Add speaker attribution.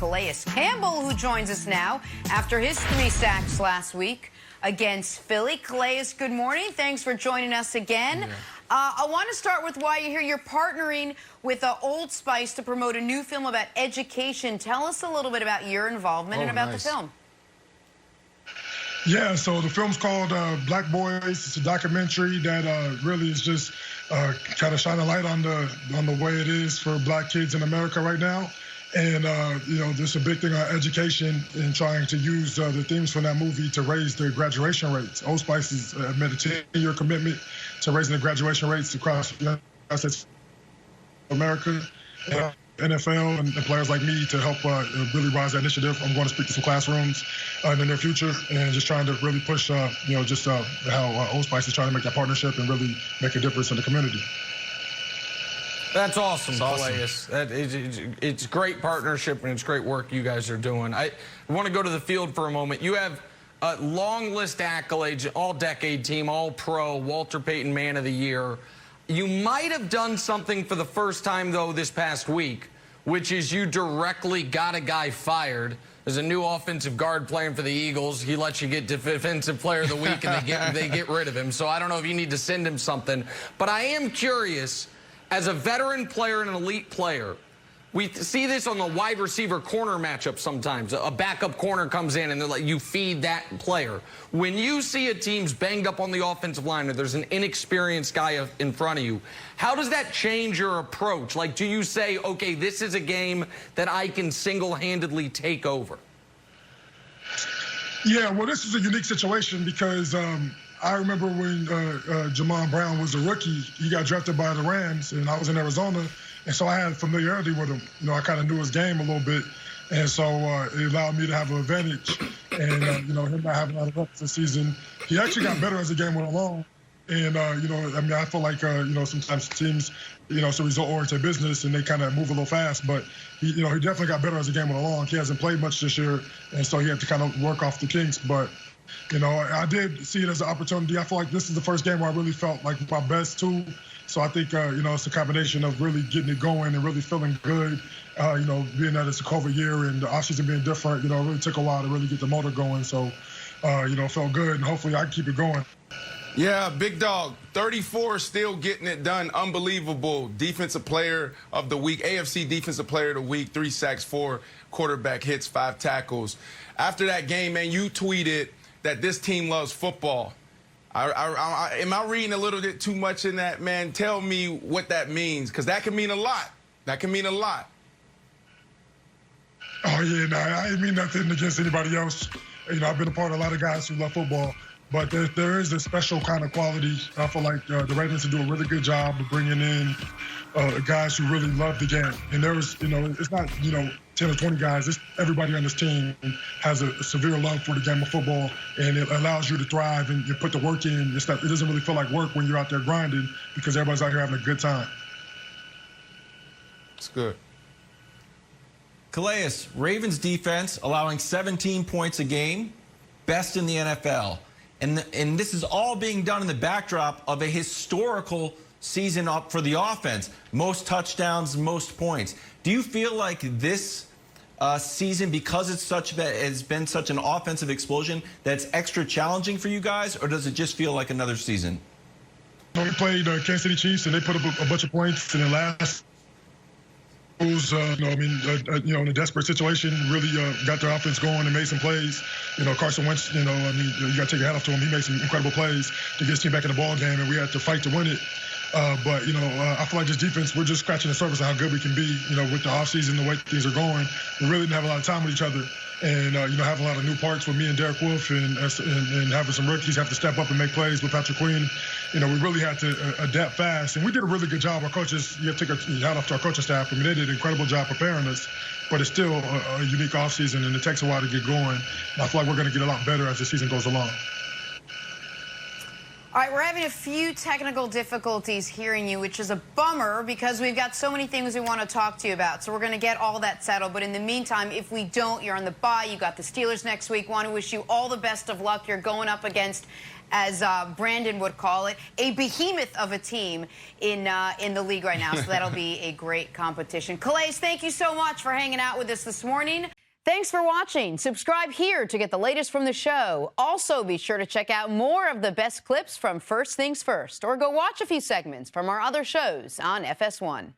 Speaker 1: Calais Campbell, who joins us now after his 3 sacks last week against Philly. Calais, good morning. Thanks for joining us again. Yeah. I want to start with why you're here. You're partnering with Old Spice to promote a new film about education. Tell us a little bit about your involvement and about the film.
Speaker 2: Yeah, so the film's called Black Boys. It's a documentary that really is just kind of shine a light on the way it is for black kids in America right now. And, you know, there's a big thing on education and trying to use the themes from that movie to raise the graduation rates. Old Spice has made a 10-year commitment to raising the graduation rates across the United States of America. NFL and players like me to help really rise that initiative. I'm going to speak to some classrooms in the near future and just trying to really push, you know, just how Old Spice is trying to make that partnership and really make a difference in the community.
Speaker 3: That's awesome, Calais. It's great partnership and it's great work you guys are doing. I want to go to the field for a moment. You have a long list of accolades, all-decade team, all-pro, Walter Payton Man of the Year. You might have done something for the first time, though, this past week, which is you directly got a guy fired. There's a new offensive guard playing for the Eagles. He lets you get Defensive Player of the Week, and they get rid of him. So I don't know if you need to send him something. But I am curious, as a veteran player and an elite player, we see this on the wide receiver corner matchup sometimes. A backup corner comes in and they're like, you feed that player. When you see a team's banged up on the offensive line or there's an inexperienced guy in front of you, how does that change your approach? Like, do you say, okay, this is a game that I can single-handedly take over?
Speaker 2: Yeah, well, this is a unique situation because I remember when Jamon Brown was a rookie, he got drafted by the Rams, and I was in Arizona. And so I had familiarity with him. You know, I kind of knew his game a little bit. And so it allowed me to have an advantage. And, you know, him not having a lot of reps this season, he actually got better as the game went along. And, you know, I mean, I feel like, you know, sometimes teams, you know, it's a result-oriented business and they kind of move a little fast. But, he definitely got better as the game went along. He hasn't played much this year. And so he had to kind of work off the kinks. But, you know, I did see it as an opportunity. I feel like this is the first game where I really felt like my best, too. So I think, you know, it's a combination of really getting it going and really feeling good, you know, being that it's a COVID year and the offseason being different, you know, it really took a while to really get the motor going. So, you know, it felt good, and hopefully I can keep it going.
Speaker 4: Yeah, big dog, 34, still getting it done. Unbelievable. Defensive Player of the Week, AFC Defensive Player of the Week, 3 sacks, 4 quarterback hits, 5 tackles. After that game, man, you tweeted that this team loves football. Am I reading a little bit too much in that, man? Tell me what that means, because that can mean a lot. That can mean a lot.
Speaker 2: Oh, yeah, no, I ain't mean nothing against anybody else. You know, I've been a part of a lot of guys who love football, but there is a special kind of quality. I feel like the Ravens do a really good job of bringing in guys who really love the game. And there's, you know, it's not, you know, 10 or 20 guys. It's everybody on this team has a severe love for the game of football, and it allows you to thrive and you put the work in. It doesn't really feel like work when you're out there grinding because everybody's out here having a good time.
Speaker 4: It's good.
Speaker 5: Calais, Ravens defense allowing 17 points a game, best in the NFL. And this is all being done in the backdrop of a historical season up for the offense. Most touchdowns, most points. Do you feel like this season, because has been such an offensive explosion, that's extra challenging for you guys, or does it just feel like another season?
Speaker 2: We played Kansas City Chiefs, and they put up a bunch of points in the last. You know, I mean, you know, in a desperate situation, really got their offense going and made some plays. You know, Carson Wentz, you know, I mean, you got to take your hat off to him. He made some incredible plays to get his team back in the ball game, and we had to fight to win it. But, you know, I feel like this defense, we're just scratching the surface of how good we can be, you know, with the offseason, the way things are going. We really didn't have a lot of time with each other. And, you know, having a lot of new parts with me and Derek Wolfe and having some rookies have to step up and make plays with Patrick Queen. You know, we really had to adapt fast. And we did a really good job. Our coaches, you have to take a hat off to our coaching staff. I mean, they did an incredible job preparing us. But it's still a unique offseason, and it takes a while to get going. And I feel like we're going to get a lot better as the season goes along.
Speaker 1: All right, we're having a few technical difficulties hearing you, which is a bummer because we've got so many things we want to talk to you about. So we're going to get all that settled. But in the meantime, if we don't, you're on the bye. You got the Steelers next week. Want to wish you all the best of luck. You're going up against, as Brandon would call it, a behemoth of a team in the league right now. So that'll be a great competition. Calais, thank you so much for hanging out with us this morning. Thanks for watching. Subscribe here to get the latest from the show. Also, be sure to check out more of the best clips from First Things First, or go watch a few segments from our other shows on FS1.